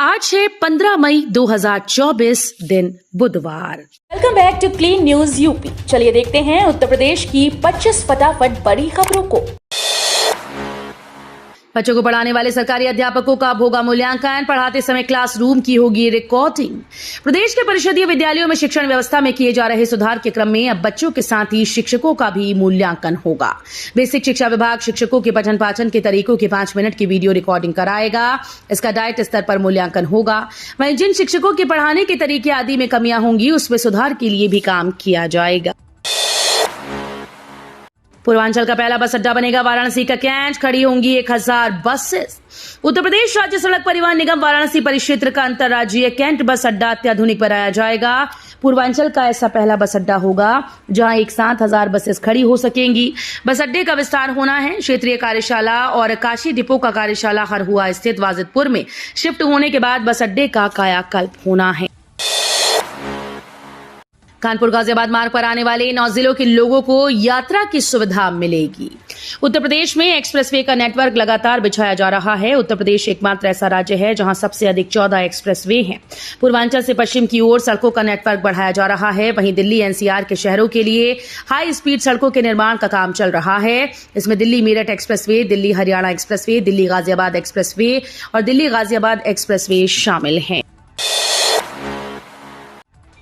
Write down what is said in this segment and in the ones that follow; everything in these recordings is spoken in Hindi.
आज है 15 मई 2024 दिन बुधवार। Welcome back to clean news UP. चलिए देखते हैं उत्तर प्रदेश की 25 फटाफट बड़ी खबरों को। बच्चों को पढ़ाने वाले सरकारी अध्यापकों का अब होगा मूल्यांकन, पढ़ाते समय क्लासरूम की होगी रिकॉर्डिंग। प्रदेश के परिषदीय विद्यालयों में शिक्षण व्यवस्था में किए जा रहे सुधार के क्रम में अब बच्चों के साथ ही शिक्षकों का भी मूल्यांकन होगा। बेसिक शिक्षा विभाग शिक्षकों के पठन पाठन के तरीकों की 5 मिनट की वीडियो रिकॉर्डिंग कराएगा। इसका डाइट स्तर पर मूल्यांकन होगा। वहीं जिन शिक्षकों के पढ़ाने के तरीके आदि में कमियां होंगी उसमें सुधार के लिए भी काम किया जाएगा। पूर्वांचल का पहला बस अड्डा बनेगा वाराणसी का कैंट, खड़ी होंगी 1000 बसेस। उत्तर प्रदेश राज्य सड़क परिवहन निगम वाराणसी परिक्षेत्र का अंतर्राज्यीय कैंट बस अड्डा अत्याधुनिक बनाया जाएगा। पूर्वांचल का ऐसा पहला बस अड्डा होगा जहां एक साथ 1000 बसेस खड़ी हो सकेंगी। बस अड्डे का विस्तार होना है। क्षेत्रीय कार्यशाला और काशी डिपो का कार्यशाला हरहुआ स्थित वाजिदपुर में शिफ्ट होने के बाद बस अड्डे का कायाकल्प होना है। कानपुर गाजियाबाद मार्ग पर आने वाले 9 जिलों के लोगों को यात्रा की सुविधा मिलेगी। उत्तर प्रदेश में एक्सप्रेसवे का नेटवर्क लगातार बिछाया जा रहा है। उत्तर प्रदेश एकमात्र ऐसा राज्य है जहां सबसे अधिक 14 एक्सप्रेसवे हैं। पूर्वांचल से पश्चिम की ओर सड़कों का नेटवर्क बढ़ाया जा रहा है। वहीं दिल्ली एनसीआर के शहरों के लिए हाई स्पीड सड़कों के निर्माण का काम चल रहा है। इसमें Delhi Meerut expressway, Delhi Haryana expressway, Delhi Ghaziabad expressway और दिल्ली गाजियाबाद एक्सप्रेसवे शामिल हैं।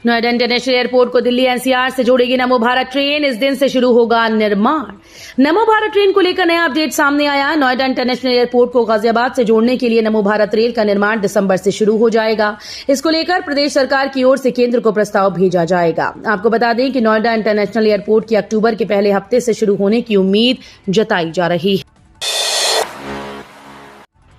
नोएडा इंटरनेशनल एयरपोर्ट को दिल्ली एनसीआर से जोड़ेगी नमो भारत ट्रेन। इस दिन से शुरू होगा निर्माण। नमो भारत ट्रेन को लेकर नया अपडेट सामने आया। नोएडा इंटरनेशनल एयरपोर्ट को गाजियाबाद से जोड़ने के लिए नमो भारत रेल का निर्माण दिसंबर से शुरू हो जाएगा। इसको लेकर प्रदेश सरकार की ओर से केंद्र को प्रस्ताव भेजा जाएगा। आपको बता दें कि नोएडा इंटरनेशनल एयरपोर्ट की अक्टूबर के पहले हफ्ते से शुरू होने की उम्मीद जताई जा रही है।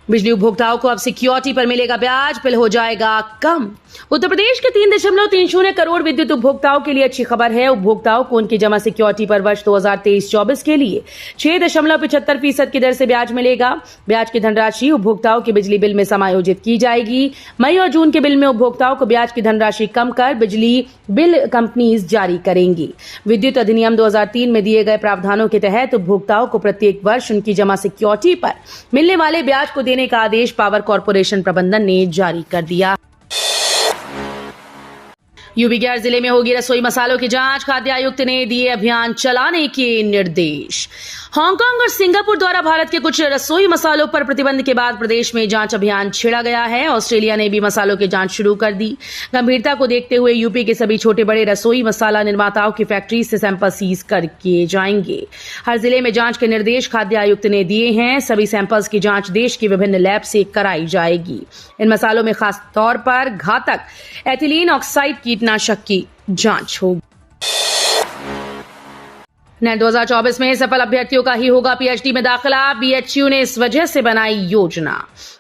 बिजली उपभोक्ताओं को अब सिक्योरिटी पर मिलेगा ब्याज, बिल हो जाएगा कम। उत्तर प्रदेश के 3.30 करोड़ विद्युत उपभोक्ताओं के लिए अच्छी खबर है। उपभोक्ताओं को उनकी जमा सिक्योरिटी पर वर्ष 2023-24 के लिए 6.75% की दर से ब्याज मिलेगा। ब्याज की धनराशि उपभोक्ताओं के बिजली बिल में समायोजित की जाएगी। मई और जून के बिल में उपभोक्ताओं को ब्याज की धनराशि कम कर बिजली बिल कंपनीज जारी करेंगी। विद्युत अधिनियम 2003 में दिए गए प्रावधानों के तहत उपभोक्ताओं को प्रत्येक वर्ष उनकी जमा सिक्योरिटी पर मिलने वाले ब्याज को देने का आदेश पावर कॉर्पोरेशन प्रबंधन ने जारी कर दिया। यूपी के हर जिले में होगी रसोई मसालों की जांच। खाद्य आयुक्त ने दिए अभियान चलाने के निर्देश। हांगकांग और सिंगापुर द्वारा भारत के कुछ रसोई मसालों पर प्रतिबंध के बाद प्रदेश में जांच अभियान छेड़ा गया है। ऑस्ट्रेलिया ने भी मसालों की जांच शुरू कर दी। गंभीरता को देखते हुए यूपी के सभी छोटे बड़े रसोई मसाला निर्माताओं की फैक्ट्री से सैंपल सीज कर किए जाएंगे। हर जिले में जांच के निर्देश खाद्य आयुक्त ने दिए हैं। सभी सैंपल्स की जांच देश की विभिन्न लैब से कराई जाएगी। इन मसालों में खास तौर पर घातक एथिलीन ऑक्साइड कीटनाशक की जांच होगी। नेट 2024 में सफल अभ्यर्थियों का ही होगा पीएचडी में दाखिला। बीएचयू ने इस वजह से बनाई योजना।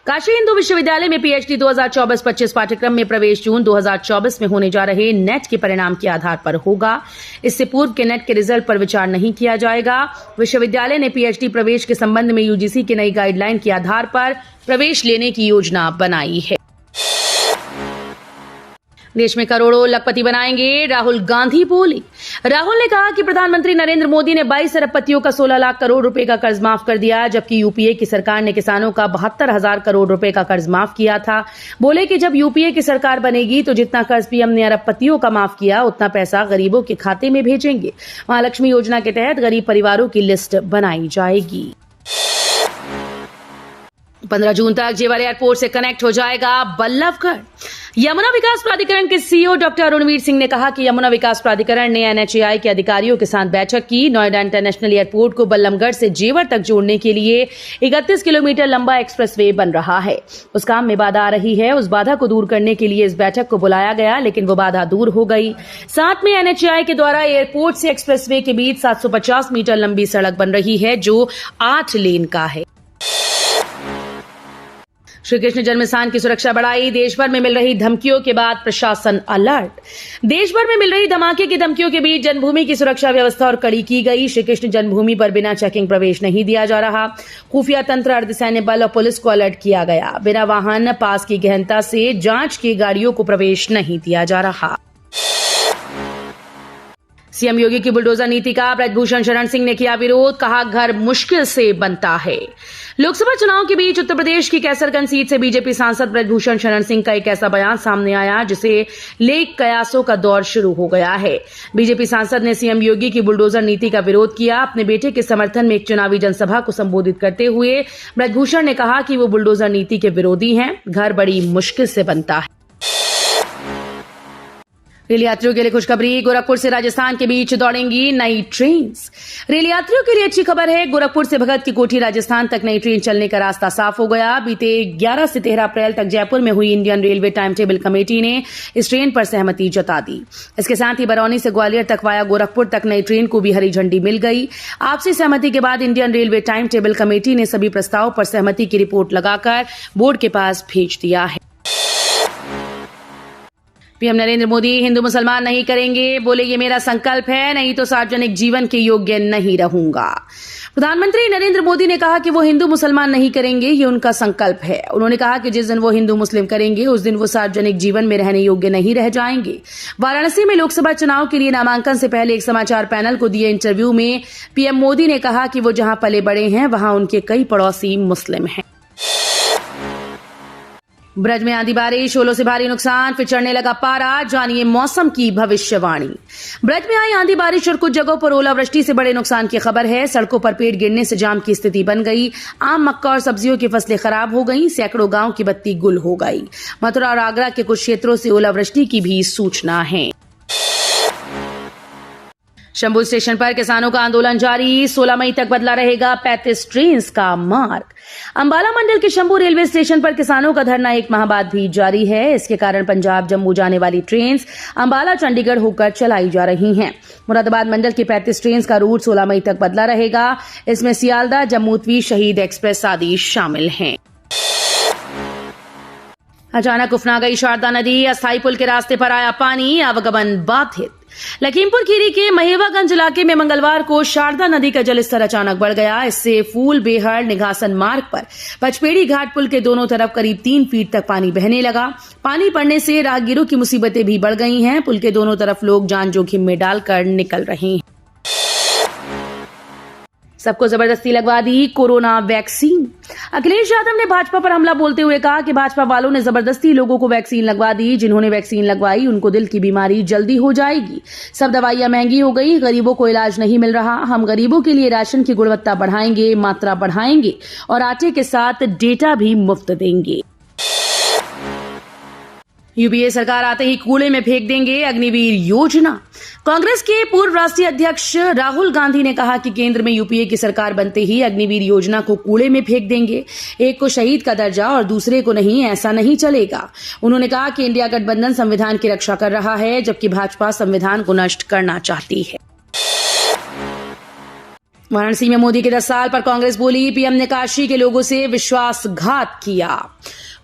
काशी हिंदू विश्वविद्यालय में पीएचडी 2024-25 पाठ्यक्रम में प्रवेश जून 2024 में होने जा रहे नेट के परिणाम के आधार पर होगा। इससे पूर्व के नेट के रिजल्ट पर विचार नहीं किया जाएगा। विश्वविद्यालय ने पीएचडी प्रवेश के संबंध में यूजीसी की नई गाइडलाइन के आधार पर प्रवेश लेने की योजना बनाई है। देश में करोड़ों लखपति बनाएंगे, राहुल गांधी बोले। राहुल ने कहा कि प्रधानमंत्री नरेंद्र मोदी ने 22 अरबपतियों का 16 लाख करोड़ रुपए का कर्ज माफ कर दिया, जबकि यूपीए की सरकार ने किसानों का 72,000 करोड़ रुपए का कर्ज माफ किया था। बोले कि जब यूपीए की सरकार बनेगी तो जितना कर्ज पीएम ने अरबपतियों का माफ किया उतना पैसा गरीबों के खाते में भेजेंगे। महालक्ष्मी योजना के तहत गरीब परिवारों की लिस्ट बनाई जाएगी। 15 जून तक जेवर एयरपोर्ट से कनेक्ट हो जाएगा बल्लभगढ़। यमुना विकास प्राधिकरण के सीईओ डॉक्टर अरुणवीर सिंह ने कहा कि यमुना विकास प्राधिकरण ने एनएचएआई के अधिकारियों के साथ बैठक की। नोएडा इंटरनेशनल एयरपोर्ट को बल्लभगढ़ से जेवर तक जोड़ने के लिए 31 किलोमीटर लंबा एक्सप्रेसवे बन रहा है। उस काम में बाधा आ रही है। उस बाधा को दूर करने के लिए इस बैठक को बुलाया गया, लेकिन वो बाधा दूर हो गई। साथ में एनएचएआई के द्वारा एयरपोर्ट से एक्सप्रेसवे के बीच 750 मीटर लंबी सड़क बन रही है जो 8 लेन का है। श्री कृष्ण जन्मस्थान की सुरक्षा बढ़ाई। देश भर में मिल रही धमकियों के बाद प्रशासन अलर्ट। देश भर में मिल रही धमाके की धमकियों के बीच जन्मभूमि की सुरक्षा व्यवस्था और कड़ी की गई। श्री कृष्ण जन्मभूमि पर बिना चेकिंग प्रवेश नहीं दिया जा रहा। खुफिया तंत्र, अर्धसैन्य बल और पुलिस को अलर्ट किया गया। बिना वाहन पास की गहनता से जांच की गाड़ियों को प्रवेश नहीं दिया जा रहा। सीएम योगी की बुलडोजर नीति का ब्रजभूषण शरण सिंह ने किया विरोध, कहा घर मुश्किल से बनता है। लोकसभा चुनाव के बीच उत्तर प्रदेश की कैसरगंज सीट से बीजेपी सांसद ब्रजभूषण शरण सिंह का एक ऐसा बयान सामने आया जिसे लेक कयासों का दौर शुरू हो गया है। बीजेपी सांसद ने सीएम योगी की बुलडोजर नीति का विरोध किया। अपने बेटे के समर्थन में एक चुनावी जनसभा को संबोधित करते हुए ब्रजभूषण ने कहा कि वो बुलडोजर नीति के विरोधी हैं, घर बड़ी मुश्किल से बनता है। रेल यात्रियों के लिए खुशखबरी, गोरखपुर से राजस्थान के बीच दौड़ेंगी नई ट्रेन। रेल यात्रियों के लिए अच्छी खबर है, गोरखपुर से भगत की कोठी राजस्थान तक नई ट्रेन चलने का रास्ता साफ हो गया। बीते 11 से 13 अप्रैल तक जयपुर में हुई Indian railway time table committee ने इस ट्रेन पर सहमति जता दी। इसके साथ ही बरौनी से ग्वालियर तक वाया गोरखपुर तक नई ट्रेन को भी हरी झंडी मिल गई। आपसी सहमति के बाद Indian railway time table committee ने सभी प्रस्ताव पर सहमति की रिपोर्ट लगाकर बोर्ड के पास भेज दिया है। पीएम नरेंद्र मोदी हिंदू मुसलमान नहीं करेंगे, बोले ये मेरा संकल्प है, नहीं तो सार्वजनिक जीवन के योग्य नहीं रहूंगा। प्रधानमंत्री नरेंद्र मोदी ने कहा कि वो हिंदू मुसलमान नहीं करेंगे, ये उनका संकल्प है। उन्होंने कहा कि जिस दिन वो हिंदू मुस्लिम करेंगे उस दिन वो सार्वजनिक जीवन में रहने योग्य नहीं रह जाएंगे। वाराणसी में लोकसभा चुनाव के लिए नामांकन से पहले एक समाचार पैनल को दिए इंटरव्यू में पीएम मोदी ने कहा कि वो जहां पले बड़े हैं वहां उनके कई पड़ोसी मुस्लिम हैं। ब्रज में आंधी बारिश, ओलों से भारी नुकसान, फिर चढ़ने लगा पारा, जानिए मौसम की भविष्यवाणी। ब्रज में आई आंधी बारिश और कुछ जगहों पर ओलावृष्टि से बड़े नुकसान की खबर है। सड़कों पर पेड़ गिरने से जाम की स्थिति बन गई। आम, मक्का और सब्जियों की फसलें खराब हो गई। सैकड़ों गांव की बत्ती गुल हो गई। मथुरा और आगरा के कुछ क्षेत्रों से ओलावृष्टि की भी सूचना है। शंभू स्टेशन पर किसानों का आंदोलन जारी, 16 मई तक बदला रहेगा 35 ट्रेन का मार्ग। अंबाला मंडल के शंभू रेलवे स्टेशन पर किसानों का धरना एक माह बाद भी जारी है। इसके कारण पंजाब जम्मू जाने वाली ट्रेन अंबाला चंडीगढ़ होकर चलाई जा रही हैं। मुरादाबाद मंडल की 35 ट्रेन का रूट 16 मई तक बदला रहेगा। इसमें सियालदा, जम्मूतवी, शहीद एक्सप्रेस आदि शामिल हैं। अचानक उफना गई शारदा नदी, अस्थायी पुल के रास्ते पर आया पानी, आवागमन बाधित। लखीमपुर खीरी के महेवागंज इलाके में मंगलवार को शारदा नदी का जलस्तर अचानक बढ़ गया। इससे फूल बेहड़ निघासन मार्ग पर पचपेड़ी घाट पुल के दोनों तरफ करीब 3 फीट तक पानी बहने लगा। पानी पड़ने से राहगीरों की मुसीबतें भी बढ़ गई हैं। पुल के दोनों तरफ लोग जान जोखिम में डालकर निकल रहे हैं। सबको जबरदस्ती लगवा दी कोरोना वैक्सीन। अखिलेश यादव ने भाजपा पर हमला बोलते हुए कहा कि भाजपा वालों ने जबरदस्ती लोगों को वैक्सीन लगवा दी। जिन्होंने वैक्सीन लगवाई उनको दिल की बीमारी जल्दी हो जाएगी। सब दवाइयां महंगी हो गई, गरीबों को इलाज नहीं मिल रहा। हम गरीबों के लिए राशन की गुणवत्ता बढ़ाएंगे, मात्रा बढ़ाएंगे और आटे के साथ डेटा भी मुफ्त देंगे। यूपीए सरकार आते ही कूड़े में फेंक देंगे अग्निवीर योजना। कांग्रेस के पूर्व राष्ट्रीय अध्यक्ष राहुल गांधी ने कहा कि केंद्र में यूपीए की सरकार बनते ही अग्निवीर योजना को कूड़े में फेंक देंगे। एक को शहीद का दर्जा और दूसरे को नहीं, ऐसा नहीं चलेगा। उन्होंने कहा कि इंडिया गठबंधन संविधान की रक्षा कर रहा है, जबकि भाजपा संविधान को नष्ट करना चाहती है। वाराणसी में मोदी के 10 साल पर कांग्रेस बोली, पीएम ने काशी के लोगों से विश्वासघात किया।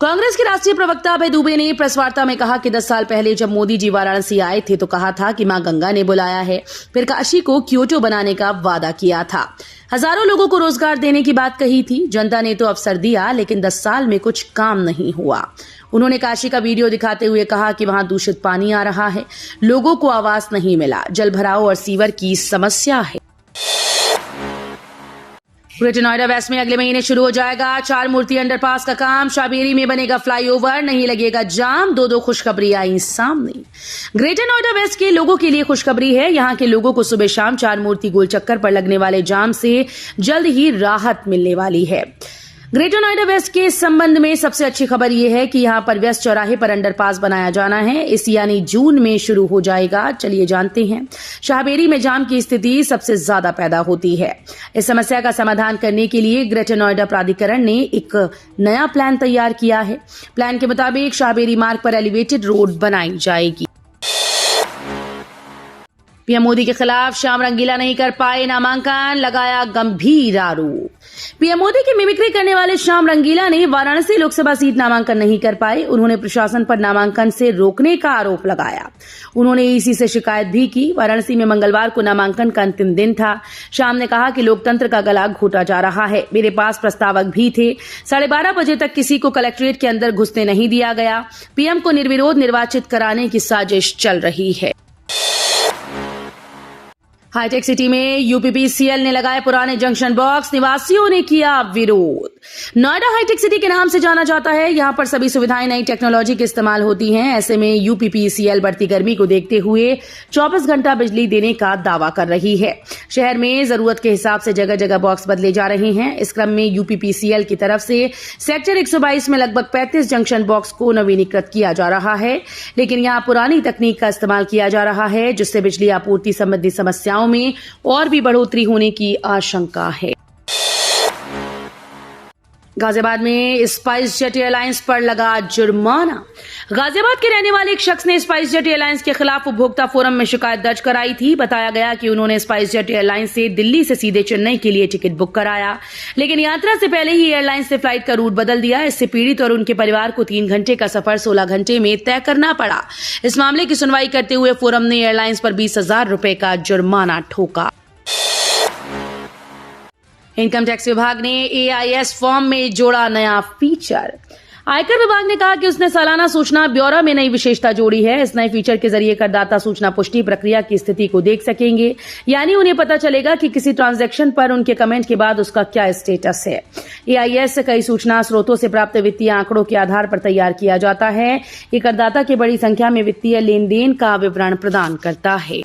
कांग्रेस के राष्ट्रीय प्रवक्ता अभय दुबे ने प्रेस वार्ता में कहा कि 10 साल पहले जब मोदी जी वाराणसी आए थे तो कहा था कि मां गंगा ने बुलाया है। फिर काशी को क्योटो बनाने का वादा किया था। हजारों लोगों को रोजगार देने की बात कही थी। जनता ने तो अवसर दिया, लेकिन 10 साल में कुछ काम नहीं हुआ। उन्होंने काशी का वीडियो दिखाते हुए कहा कि वहां दूषित पानी आ रहा है, लोगों को आवास नहीं मिला, जल भराव और सीवर की समस्या है। ग्रेटर नोएडा वेस्ट में अगले महीने शुरू हो जाएगा 4 मूर्ति अंडरपास का काम। शाहबेरी में बनेगा फ्लाईओवर, नहीं लगेगा जाम। दो खुशखबरी आई सामने। ग्रेटर नोएडा वेस्ट के लोगों के लिए खुशखबरी है। यहां के लोगों को सुबह शाम 4 मूर्ति गोल चक्कर पर लगने वाले जाम से जल्द ही राहत मिलने वाली है। ग्रेटर नोएडा वेस्ट के संबंध में सबसे अच्छी खबर यह है कि यहां पर व्यस्त चौराहे पर अंडरपास बनाया जाना है। इस यानी जून में शुरू हो जाएगा। चलिए जानते हैं। शाहबेरी में जाम की स्थिति सबसे ज्यादा पैदा होती है। इस समस्या का समाधान करने के लिए ग्रेटर नोएडा प्राधिकरण ने एक नया प्लान तैयार किया है। प्लान के मुताबिक शाहबेरी मार्ग पर एलिवेटेड रोड बनाई जाएगी। पीएम मोदी के खिलाफ श्याम रंगीला नहीं कर पाए नामांकन, लगाया गंभीर आरोप। पीएम मोदी की मिमिक्री करने वाले श्याम रंगीला ने वाराणसी लोकसभा सीट नामांकन नहीं कर पाए। उन्होंने प्रशासन पर नामांकन से रोकने का आरोप लगाया। उन्होंने ईसी से शिकायत भी की। वाराणसी में मंगलवार को नामांकन का अंतिम दिन था। श्याम ने कहा कि लोकतंत्र का गला घोटा जा रहा है। मेरे पास प्रस्तावक भी थे। 12:30 बजे तक किसी को कलेक्ट्रेट के अंदर घुसने नहीं दिया गया। पीएम को निर्विरोध निर्वाचित कराने की साजिश चल रही है। हाईटेक सिटी में यूपीपीसीएल ने लगाए पुराने जंक्शन बॉक्स, निवासियों ने किया विरोध। नोएडा हाईटेक सिटी के नाम से जाना जाता है। यहां पर सभी सुविधाएं नई टेक्नोलॉजी के इस्तेमाल होती हैं। ऐसे में यूपीपीसीएल बढ़ती गर्मी को देखते हुए 24 घंटा बिजली देने का दावा कर रही है। शहर में जरूरत के हिसाब से जगह जगह बॉक्स बदले जा रहे हैं। इस क्रम में यूपीपीसीएल की तरफ से सेक्टर 122 में लगभग 35 जंक्शन बॉक्स को नवीनीकृत किया जा रहा है, लेकिन यहां पुरानी तकनीक का इस्तेमाल किया जा रहा है, जिससे बिजली आपूर्ति संबंधी समस्याओं में और भी बढ़ोतरी होने की आशंका है। गाजियाबाद में स्पाइस जेट एयरलाइंस पर लगा जुर्माना। गाजियाबाद के रहने वाले एक शख्स ने स्पाइस जेट एयरलाइंस के खिलाफ उपभोक्ता फोरम में शिकायत दर्ज कराई थी। बताया गया कि उन्होंने स्पाइस जेट एयरलाइंस से दिल्ली से सीधे चेन्नई के लिए टिकट बुक कराया, लेकिन यात्रा से पहले ही एयरलाइंस ने फ्लाइट का रूट बदल दिया। इससे पीड़ित और उनके परिवार को 3 घंटे का सफर 16 घंटे में तय करना पड़ा। इस मामले की सुनवाई करते हुए फोरम ने एयरलाइंस पर 20,000 रुपए का जुर्माना ठोका। इनकम टैक्स विभाग ने एआईएस फॉर्म में जोड़ा नया फीचर। आयकर विभाग ने कहा कि उसने सालाना सूचना ब्यौरा में नई विशेषता जोड़ी है। इस नए फीचर के जरिए करदाता सूचना पुष्टि प्रक्रिया की स्थिति को देख सकेंगे, यानी उन्हें पता चलेगा कि किसी ट्रांजैक्शन पर उनके कमेंट के बाद उसका क्या स्टेटस है। एआईएस कई सूचना स्रोतों से प्राप्त वित्तीय आंकड़ों के आधार पर तैयार किया जाता है। ये करदाता के बड़ी संख्या में वित्तीय लेन देन का विवरण प्रदान करता है।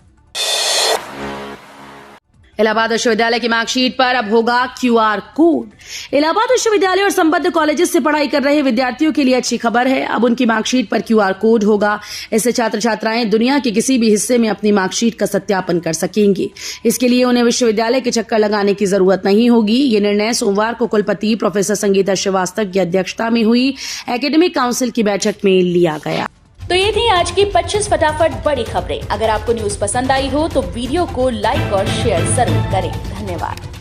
इलाहाबाद विश्वविद्यालय की मार्कशीट पर अब होगा क्यूआर कोड। इलाहाबाद विश्वविद्यालय और संबद्ध कॉलेजेस से पढ़ाई कर रहे विद्यार्थियों के लिए अच्छी खबर है। अब उनकी मार्कशीट पर क्यूआर कोड होगा। इससे छात्र छात्राएं दुनिया के किसी भी हिस्से में अपनी मार्कशीट का सत्यापन कर सकेंगे। इसके लिए उन्हें विश्वविद्यालय के चक्कर लगाने की जरूरत नहीं होगी। ये निर्णय सोमवार को कुलपति प्रोफेसर संगीता श्रीवास्तव की अध्यक्षता में हुई एकेडमिक काउंसिल की बैठक में लिया गया। तो ये थी आज की 25 फटाफट बड़ी खबरें। अगर आपको न्यूज पसंद आई हो तो वीडियो को लाइक और शेयर जरूर करें। धन्यवाद।